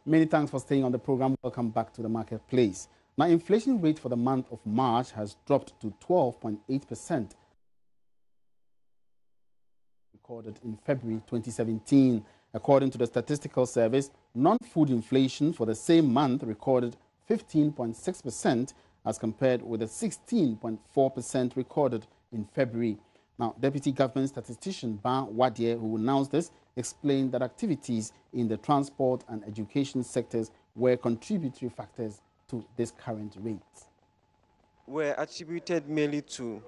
Many thanks for staying on the program. Welcome back to the marketplace. Now, inflation rate for the month of March has dropped to 12.8%, recorded in February 2017. According to the Statistical Service, non-food inflation for the same month recorded 15.6% as compared with the 16.4% recorded in February. Now, Deputy Government Statistician Ba Wadie, who announced this, explained that activities in the transport and education sectors were contributory factors to this current rate. Were attributed mainly to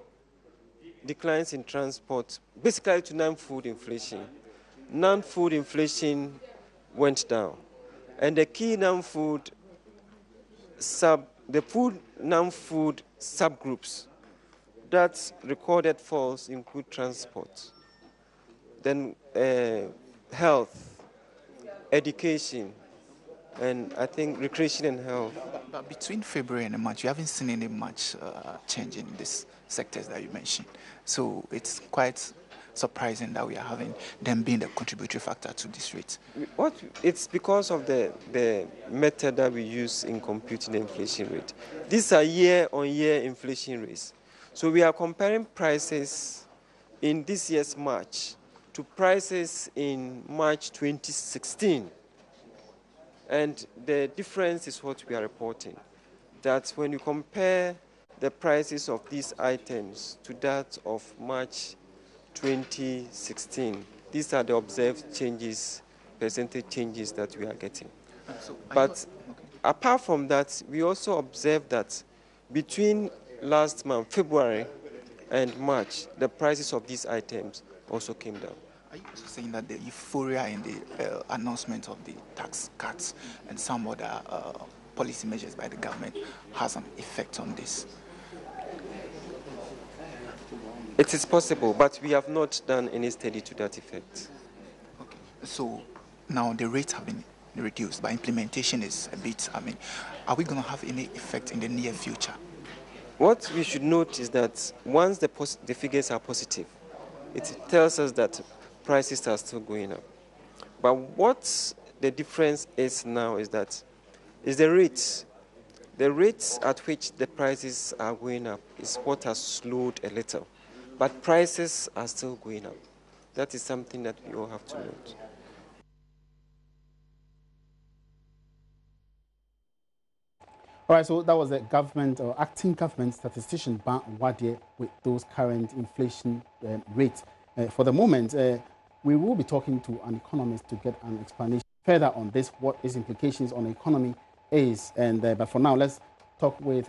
declines in transport, basically to non-food inflation. Non-food inflation went down, and the key non-food non-food subgroups that recorded falls include transport, then health, education, and I think recreation and health. But between February and March, you haven't seen any much change in these sectors that you mentioned. So it's quite surprising that we are having them being the contributory factor to this rate. It's because of the method that we use in computing the inflation rate. These are year-on-year inflation rates. So we are comparing prices in this year's March to prices in March 2016. And the difference is what we are reporting, that when you compare the prices of these items to that of March 2016, these are the observed changes, percentage changes that we are getting. But apart from that, we also observed that between last month, February, and March, the prices of these items also came down. Are you also saying that the euphoria in the announcement of the tax cuts and some other policy measures by the government has an effect on this? It is possible, but we have not done any study to that effect. Okay. So now the rates have been reduced, but implementation is a bit, are we going to have any effect in the near future? What we should note is that once the figures are positive, it tells us that prices are still going up. But what the difference is now is the rates. The rates at which the prices are going up is what has slowed a little. But prices are still going up. That is something that we all have to note. All right, so that was the government or acting government statistician Ba Wadie with those current inflation rates. For the moment, we will be talking to an economist to get an explanation further on this, what its implications on the economy is. And but for now, let's talk with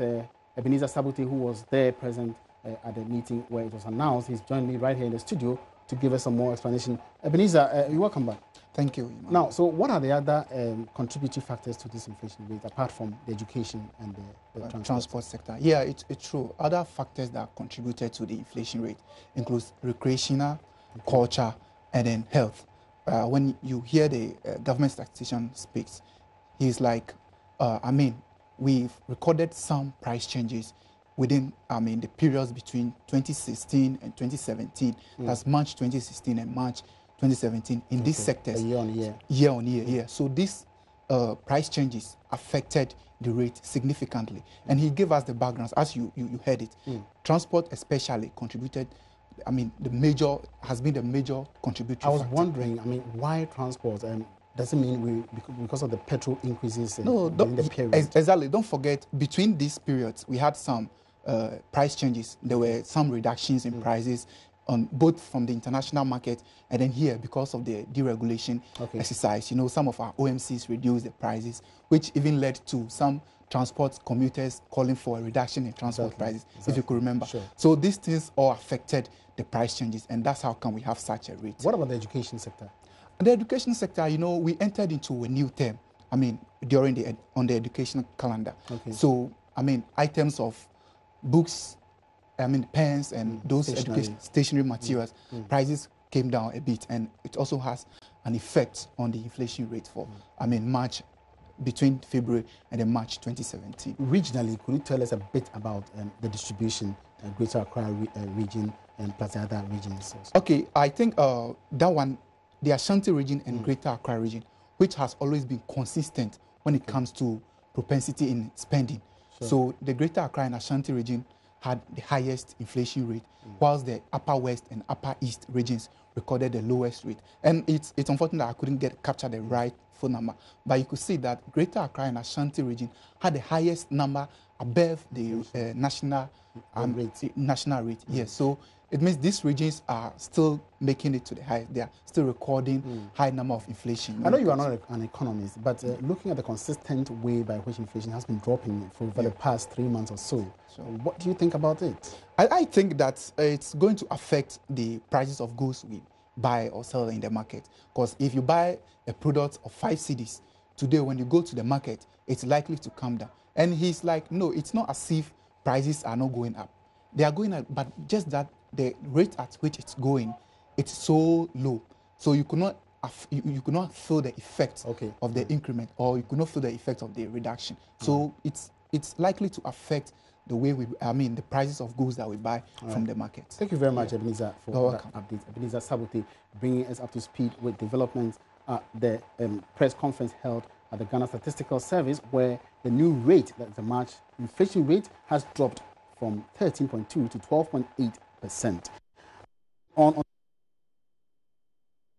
Ebenezer Sabuti, who was there present at the meeting where it was announced. He's joined me right here in the studio to give us some more explanation. Ebenezer, you're welcome back. Thank you. Now, so what are the other contributory factors to this inflation rate, apart from the education and the transport sector? Yeah, it's true. Other factors that contributed to the inflation rate includes recreational, culture, and then health. When you hear the government statistician speaks, he's like, we've recorded some price changes within, the periods between 2016 and 2017. That's March 2016 and March 2017 in these sectors. Year on year. Year on year, yeah. So these price changes affected the rate significantly. And he gave us the backgrounds, as you heard it. Transport especially contributed, has been the major contributor. I was wondering, why transport? Does it mean because of the petrol increases in the period? Exactly. Don't forget, between these periods, we had some price changes. There were some reductions in prices on both from the international market and then here because of the deregulation exercise. Some of our OMCs reduced the prices, which even led to some transport commuters calling for a reduction in transport prices, if you could remember. Sure. So these things all affected the price changes, and that's how come we have such a rate. What about the education sector? The education sector, we entered into a new term, on the educational calendar. So, items of books, pens and those stationery materials, prices came down a bit, and it also has an effect on the inflation rate for, March, between February and then March 2017. Regionally, could you tell us a bit about the distribution, Greater Accra region and plus the other regions also? Okay, I think that one, the Ashanti region and Greater Accra region which has always been consistent when it comes to propensity in spending. So the Greater Accra and Ashanti region had the highest inflation rate, whilst the Upper West and Upper East regions recorded the lowest rate. And it's unfortunate that I couldn't capture the right phone number, but you could see that Greater Accra and Ashanti region had the highest number above the national rate. Yes, so it means these regions are still making it to the highest. They are still recording high number of inflation. I know you are not an economist, but looking at the consistent way by which inflation has been dropping for over the past 3 months or so, what do you think about it? I think that it's going to affect the prices of goods we buy or sell in the market. Because if you buy a product of 5 cedis, today when you go to the market, it's likely to come down. And he's like, no, it's not as if prices are not going up. They are going up, but just that the rate at which it's going, it's so low. So you could not feel the effect of the increment, or you could not feel the effect of the reduction. So it's likely to affect the way the prices of goods that we buy from the market. Thank you very much, Ebenezer, for that update. Ebenezer Sabote bringing us up to speed with developments at the press conference held at the Ghana Statistical Service, where the new rate, that's the March inflation rate, has dropped from 13.2 to 12.8%. On the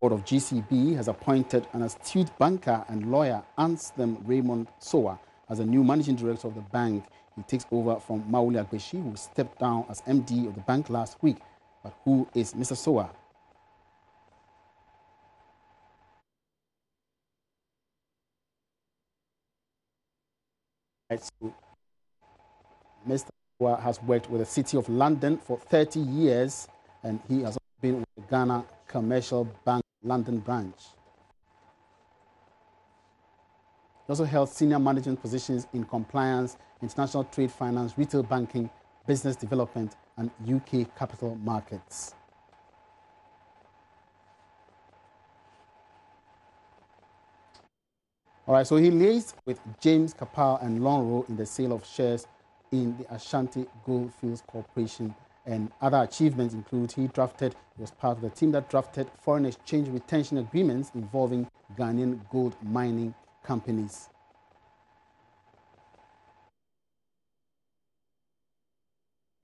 board of GCB has appointed an astute banker and lawyer, Anselm Raymond Sowa, as a new managing director of the bank. He takes over from Mauli Agbeshi, who stepped down as MD of the bank last week. But who is Mr. Sowa? So, Mr. Sowa has worked with the City of London for 30 years, and he has been with the Ghana Commercial Bank London branch. He also held senior management positions in compliance, international trade finance, retail banking, business development, and UK capital markets. All right, so he liaised with James Kapal and Lonro in the sale of shares in the Ashanti Goldfields Corporation. And other achievements include he was part of the team that drafted foreign exchange retention agreements involving Ghanaian gold mining companies.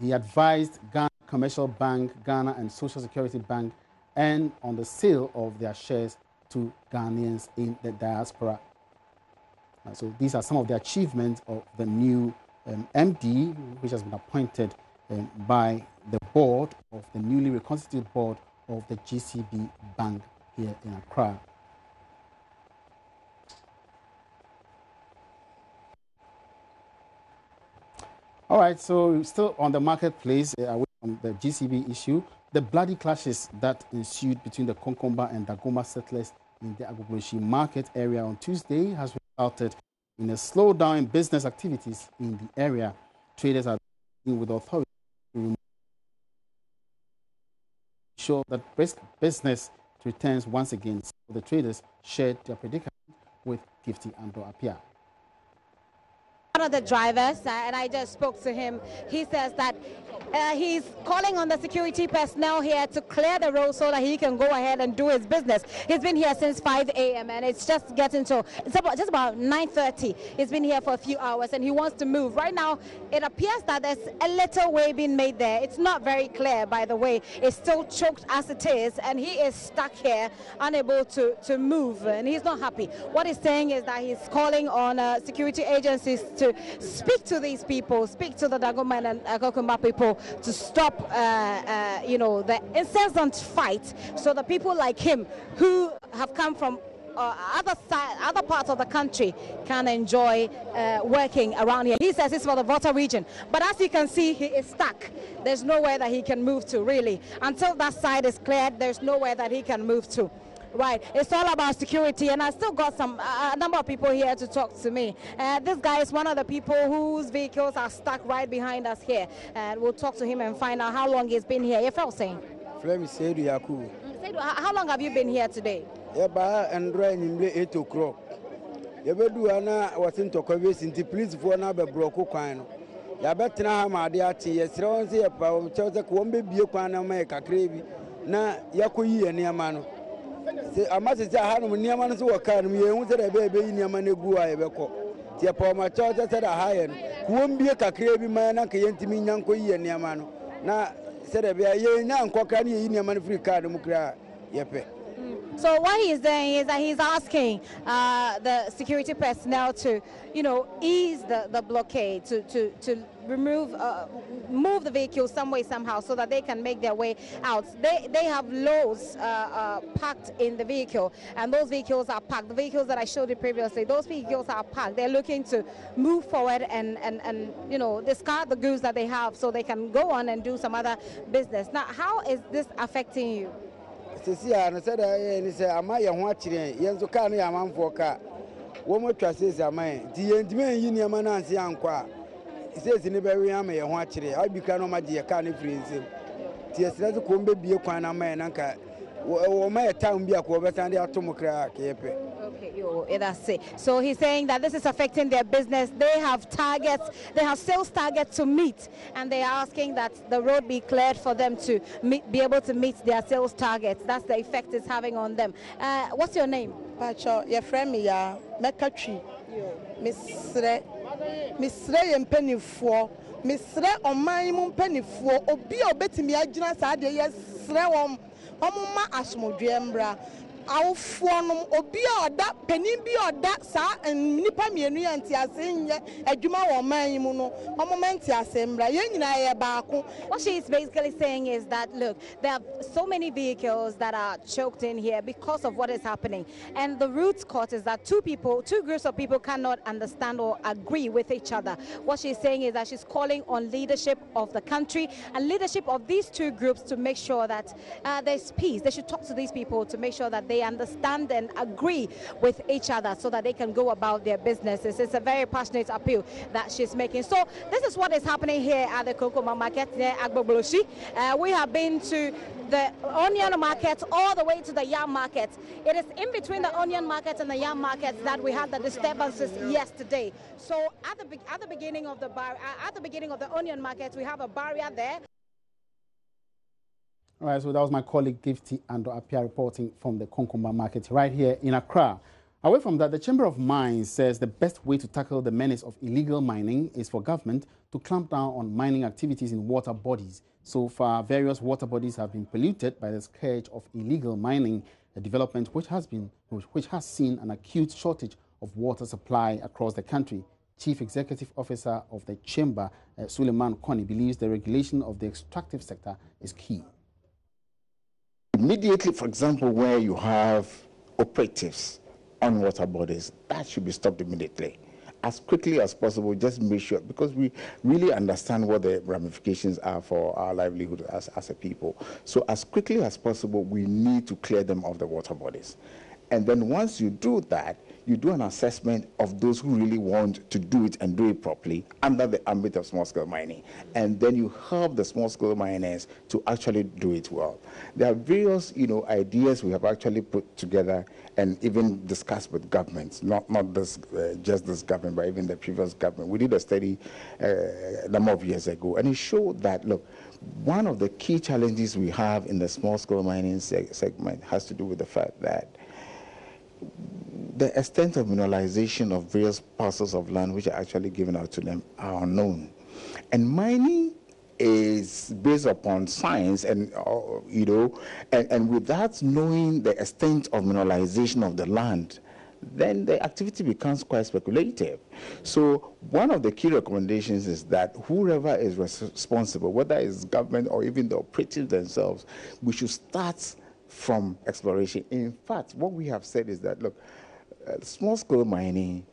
He advised Ghana Commercial Bank, Ghana and Social Security Bank, and on the sale of their shares to Ghanaians in the diaspora. So these are some of the achievements of the new MD, which has been appointed by the board of the newly reconstituted board of the GCB Bank here in Accra. All right, so still on the marketplace, away from the GCB issue, the bloody clashes that ensued between the Konkomba and Dagoma settlers in the Agbogbloshie market area on Tuesday has resulted in a slowdown in business activities in the area. Traders are dealing with authorities to ensure that business returns once again. So the traders shared their predicament with Gifty Ando Apia. One of the drivers, and I just spoke to him, he says that he's calling on the security personnel here to clear the road so that he can go ahead and do his business. He's been here since 5 a.m. and it's just getting to, just about 9:30. He's been here for a few hours and he wants to move. Right now, it appears that there's a little way being made there. It's not very clear, by the way. It's still choked as it is, and he is stuck here, unable to move, and he's not happy. What he's saying is that he's calling on security agencies to speak to these people, speak to the Dagoma and Konkomba people to stop, the incessant fight, so the people like him who have come from other parts of the country can enjoy working around here. He says it's for the Volta region, but as you can see, he is stuck. There's nowhere that he can move to, really. Until that side is cleared, there's nowhere that he can move to. Right, it's all about security, and I still got a number of people here to talk to me. This guy is one of the people whose vehicles are stuck right behind us here, and we'll talk to him and find out how long he's been here. You're from saying? How long have you been here today? And 8 o'clock. Yabedu was in Tokyo, in the police for another broke coin. Yabetina Madiati, yes, Ronzi, about Chelsea, Kwombe, Biokwana, make a craving. Na Yakuyi and Yamano. amase se ha no niam no so waka no ye hu se da be niam na gu a ye be ko tie pa ma cha cha se da ha ye no kuom bie kakra bi ma na ka ye ntimi nyanko yi niam no na se da be ye nya nkoka na ye niam no free card mu kra ye pe. So what he's doing is that he's asking the security personnel to, ease the blockade, to remove, move the vehicle some way, somehow, so that they can make their way out. They have loads packed in the vehicle, and those vehicles are packed. The vehicles that I showed you previously, those vehicles are packed. They're looking to move forward and discard the goods that they have so they can go on and do some other business. Now, how is this affecting you? Sisia no said ni say amaye ho akire yenzo ka no yamanfo ka wo mo twa sesi amaye di yendime yi ni ama na anse ankwa sesi ni be wi amaye ho akire abi ka no ma je ka no free nsem ti esira ko mbe bie kwan na amaye nanka wo ma time bi akwo be san de atom kra ka yepe. Okay, that's it. So he's saying that this is affecting their business. They have targets, they have sales targets to meet, and they are asking that the road be cleared for them to be able to meet their sales targets. That's the effect it's having on them. What's your name? Pacho, your friend me ya Mekatri. Misre yempeni fo. Misre omai mum penny fo. Obi obeti mi ajina sa de yesre wom. Omuma asmodwembra. Awfonum obi oda penin bi oda sa nipa mienu ya ntiase nye adwuma wo man mu no omomenti asembra ye nyina ye baako. What she is basically saying is that, look, there are so many vehicles that are choked in here because of what is happening, and the root cause is that two groups of people cannot understand or agree with each other. What she's saying is that she's calling on leadership of the country and leadership of these two groups to make sure that there's peace. They should talk to these people to make sure that they understand and agree with each other so that they can go about their businesses. It's a very passionate appeal that she's making. So this is what is happening here at the Kokoma market near Agboboloshi. We have been to the onion market all the way to the yam market. It is in between the onion market and the yam market that we had the disturbances yesterday. So at the beginning of the onion market, we have a barrier there. All right, so that was my colleague Gifty Ando Apia reporting from the Konkomba market right here in Accra. Away from that, the Chamber of Mines says the best way to tackle the menace of illegal mining is for government to clamp down on mining activities in water bodies. So far, various water bodies have been polluted by the scourge of illegal mining, a development which has seen an acute shortage of water supply across the country. Chief Executive Officer of the Chamber, Suleiman Koni, believes the regulation of the extractive sector is key. Immediately, for example, where you have operatives on water bodies, that should be stopped immediately. As quickly as possible, just make sure, because we really understand what the ramifications are for our livelihood as a people. So as quickly as possible, we need to clear them off the water bodies. And then once you do that, you do an assessment of those who really want to do it and do it properly under the ambit of small-scale mining. And then you help the small-scale miners to actually do it well. There are various, ideas we have actually put together and even discussed with governments, not this, just this government, but even the previous government. We did a study a number of years ago, and it showed that, look, one of the key challenges we have in the small-scale mining segment has to do with the fact that the extent of mineralization of various parcels of land which are actually given out to them are unknown. And mining is based upon science and, and without knowing the extent of mineralization of the land, then the activity becomes quite speculative. So one of the key recommendations is that whoever is responsible, whether it's government or even the operatives themselves, we should start from exploration. In fact, what we have said is that, look, small-scale mining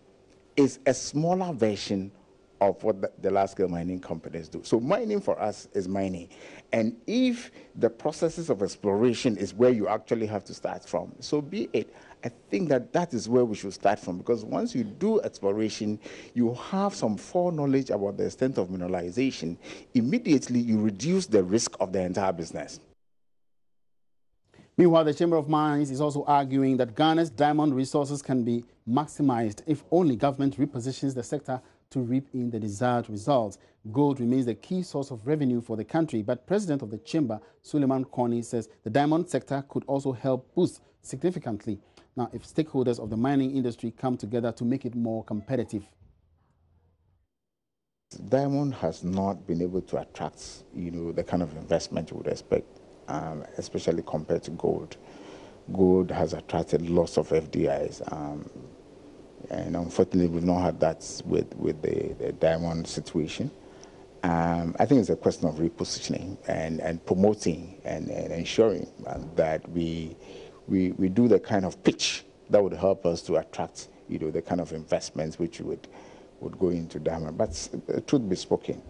is a smaller version of what the large-scale mining companies do. So mining for us is mining. And if the processes of exploration is where you actually have to start from, so be it. I think that is where we should start from, because once you do exploration, you have some foreknowledge about the extent of mineralization. Immediately, you reduce the risk of the entire business. Meanwhile, the Chamber of Mines is also arguing that Ghana's diamond resources can be maximized if only government repositions the sector to reap in the desired results. Gold remains the key source of revenue for the country, but President of the Chamber, Suleiman Koni, says the diamond sector could also help boost significantly. Now, if stakeholders of the mining industry come together to make it more competitive. Diamond has not been able to attract, the kind of investment you would expect, especially compared to gold. Gold has attracted lots of FDIs, and unfortunately, we've not had that with the diamond situation. I think it's a question of repositioning and promoting and ensuring that we do the kind of pitch that would help us to attract, the kind of investments which would go into diamond. But truth be spoken,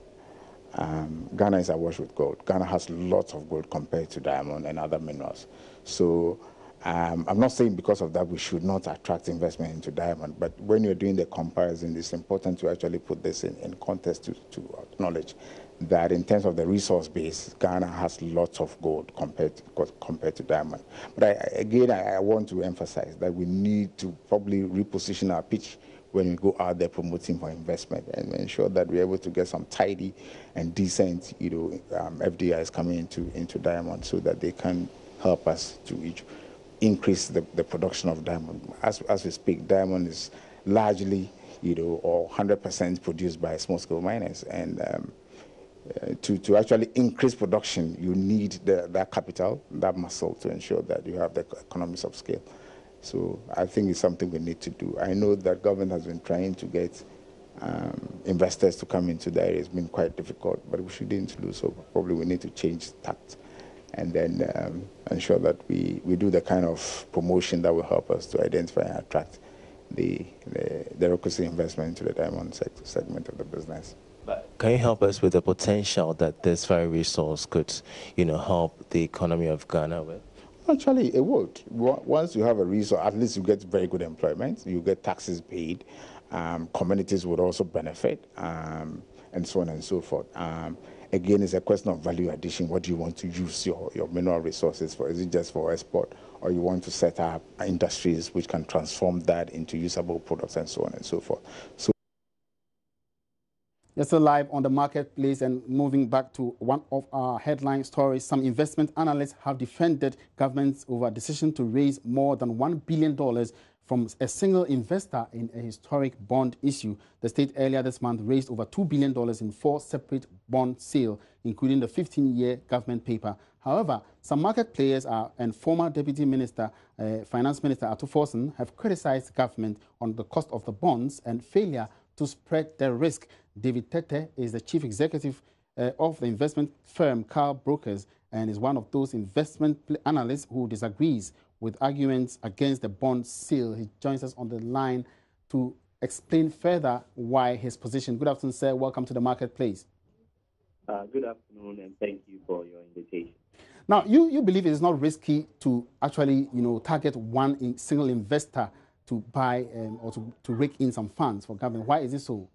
Ghana is awash with gold. Ghana has lots of gold compared to diamond and other minerals. So I'm not saying because of that we should not attract investment into diamond, but when you're doing the comparison, it's important to actually put this in context to acknowledge that in terms of the resource base, Ghana has lots of gold compared to diamond. But I want to emphasize that we need to probably reposition our pitch when we go out there promoting for investment and ensure that we're able to get some tidy and decent, FDIs coming into diamond so that they can help us to increase the production of diamond. As we speak, diamond is largely, or 100% produced by small-scale miners, and to actually increase production, you need that capital, that muscle, to ensure that you have the economies of scale. So I think it's something we need to do. I know that government has been trying to get investors to come into the area. It's been quite difficult, but we shouldn't lose hope. Probably we need to change tact and then ensure that we do the kind of promotion that will help us to identify and attract the requisite investment into the diamond segment of the business. But can you help us with the potential that this very resource could, help the economy of Ghana with? Actually, it would. Once you have a resource, at least you get very good employment, you get taxes paid, communities would also benefit, and so on and so forth. Again, it's a question of value addition. What do you want to use your mineral resources for? Is it just for export, or you want to set up industries which can transform that into usable products and so on and so forth? So Yes, so live on the marketplace, and moving back to one of our headline stories, some investment analysts have defended governments over a decision to raise more than $1 billion from a single investor in a historic bond issue. The state earlier this month raised over $2 billion in 4 separate bond sales, including the 15-year government paper. However, some market players and former Deputy Minister, Finance Minister Ato Forson, have criticized government on the cost of the bonds and failure to spread the risk. David Tete is the chief executive of the investment firm Carl Brokers and is one of those investment analysts who disagrees with arguments against the bond sale. He joins us on the line to explain further why his position. Good afternoon, sir. Welcome to the marketplace. Good afternoon, and thank you for your invitation. Now, you believe it is not risky to actually, target one single investor to buy or to rake in some funds for government. Why is it so?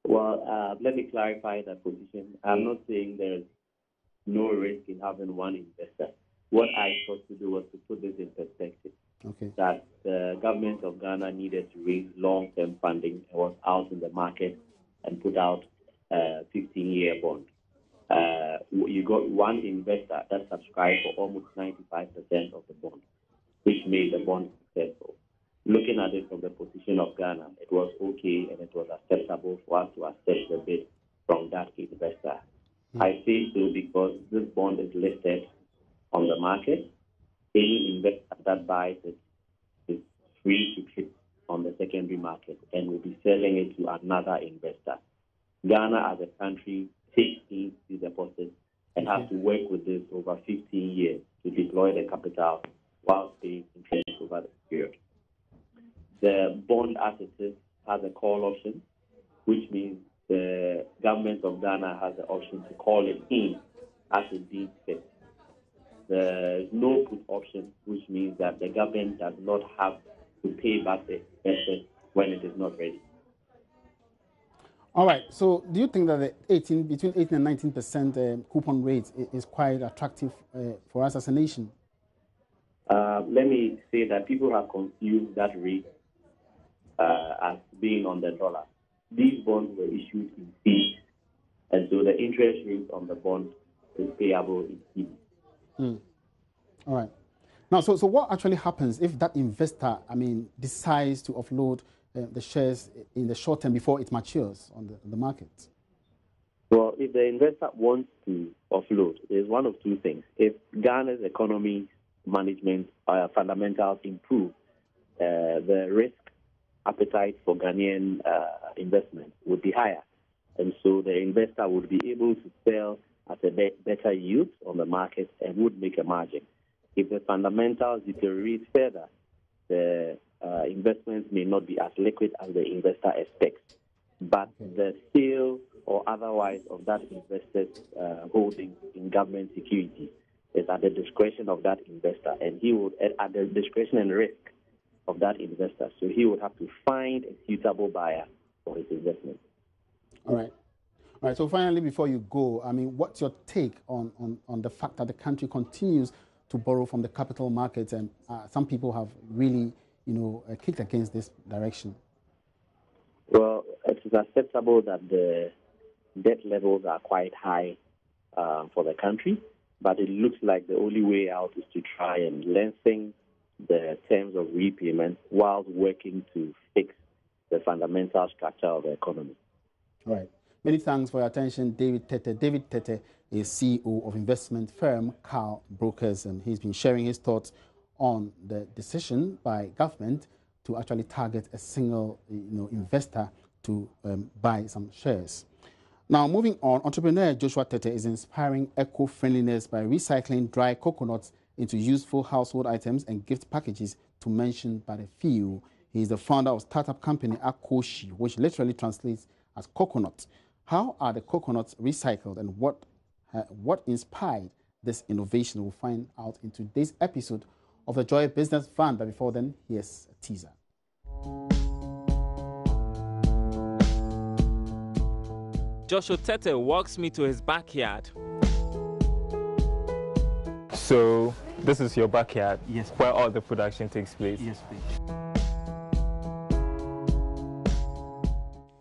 Well, let me clarify that position. I'm not saying there's no risk in having one investor. What I sought to do was to put this in perspective. Okay. That the government of Ghana needed to raise long-term funding and was out in the market and put out a 15-year bond. You got one investor that subscribed for almost 95% of the bond, which made the bond successful. Looking at it from the position of Ghana, it was okay and it was acceptable for us to accept the bid from that investor. I say so because this bond is listed on the market. Any investor that buys it is free to trade on the secondary market and will be selling it to another investor. Ghana as a country takes in the deposit and has to work with this over 15 years to deploy the capital while paying interest over the period. The bond, as it is, has a call option, which means the government of Ghana has the option to call it in as it deems fit. There is no put option, which means that the government does not have to pay back the asset when it is not ready. All right. So, do you think that the between 18 and 19% coupon rate is quite attractive for us as a nation? Let me say that people have confused that rate as being on the dollar. These bonds were issued in fees, and so the interest rate on the bond is payable in fees. All right. Now, so what actually happens if that investor, decides to offload the shares in the short term before it matures on the market? Well, if the investor wants to offload, there's one of two things. If Ghana's economy management fundamentals improve, the risk appetite for Ghanaian investment would be higher. And so the investor would be able to sell at a better yield on the market and would make a margin. If the fundamentals deteriorate further, the investments may not be as liquid as the investor expects. But the sale or otherwise of that investor's holding in government securities is at the discretion of that investor, and he would, at the discretion and risk of that investor. So he would have to find a suitable buyer for his investment. All right. So finally, before you go, what's your take on the fact that the country continues to borrow from the capital markets, and some people have really, kicked against this direction? Well, it is acceptable that the debt levels are quite high for the country, but it looks like the only way out is to try and lengthen the terms of repayment while working to fix the fundamental structure of the economy. All right. Many thanks for your attention, David Tete. David Tete is CEO of investment firm Carl Brokers, and he's been sharing his thoughts on the decision by government to actually target a single investor to buy some shares. Now, moving on, entrepreneur Joshua Tete is inspiring eco-friendliness by recycling dry coconuts into useful household items and gift packages, to mention but a few. He is the founder of startup company Akoshi, which literally translates as coconut. How are the coconuts recycled, and what inspired this innovation? We'll find out in today's episode of the Joy Business Fund. But before then, here's a teaser. Joshua Tete walks me to his backyard. So this is your backyard? Yes, please. Where all the production takes place? Yes, please.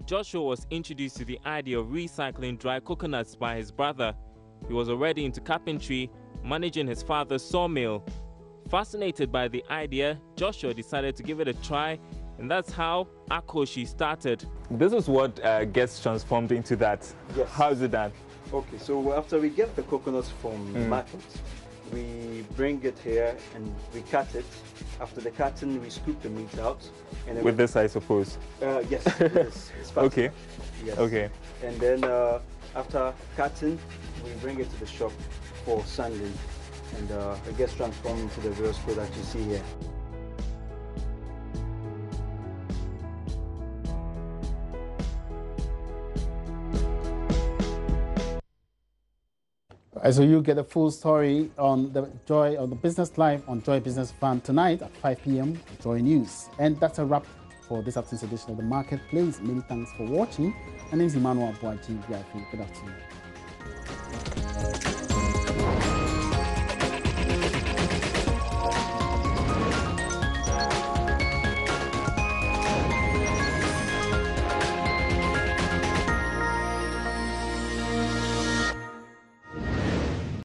Joshua was introduced to the idea of recycling dry coconuts by his brother. He was already into carpentry, managing his father's sawmill. Fascinated by the idea, Joshua decided to give it a try, and that's how Akoshi started. This is what gets transformed into that. Yes. How is it done? Okay, so after we get the coconuts from the market, we bring it here and we cut it. After the cutting, we scoop the meat out. And with this, I suppose? Yes, with this. Okay. Yes. Okay. And then after cutting, we bring it to the shop for sanding. And it gets transformed into the various products you see here. So you get a full story on the Business Live on Joy Business Fund tonight at 5 p.m. Joy News. And that's a wrap for this afternoon's edition of the Marketplace. Many thanks for watching. My name is Emmanuel Boaji. Good afternoon.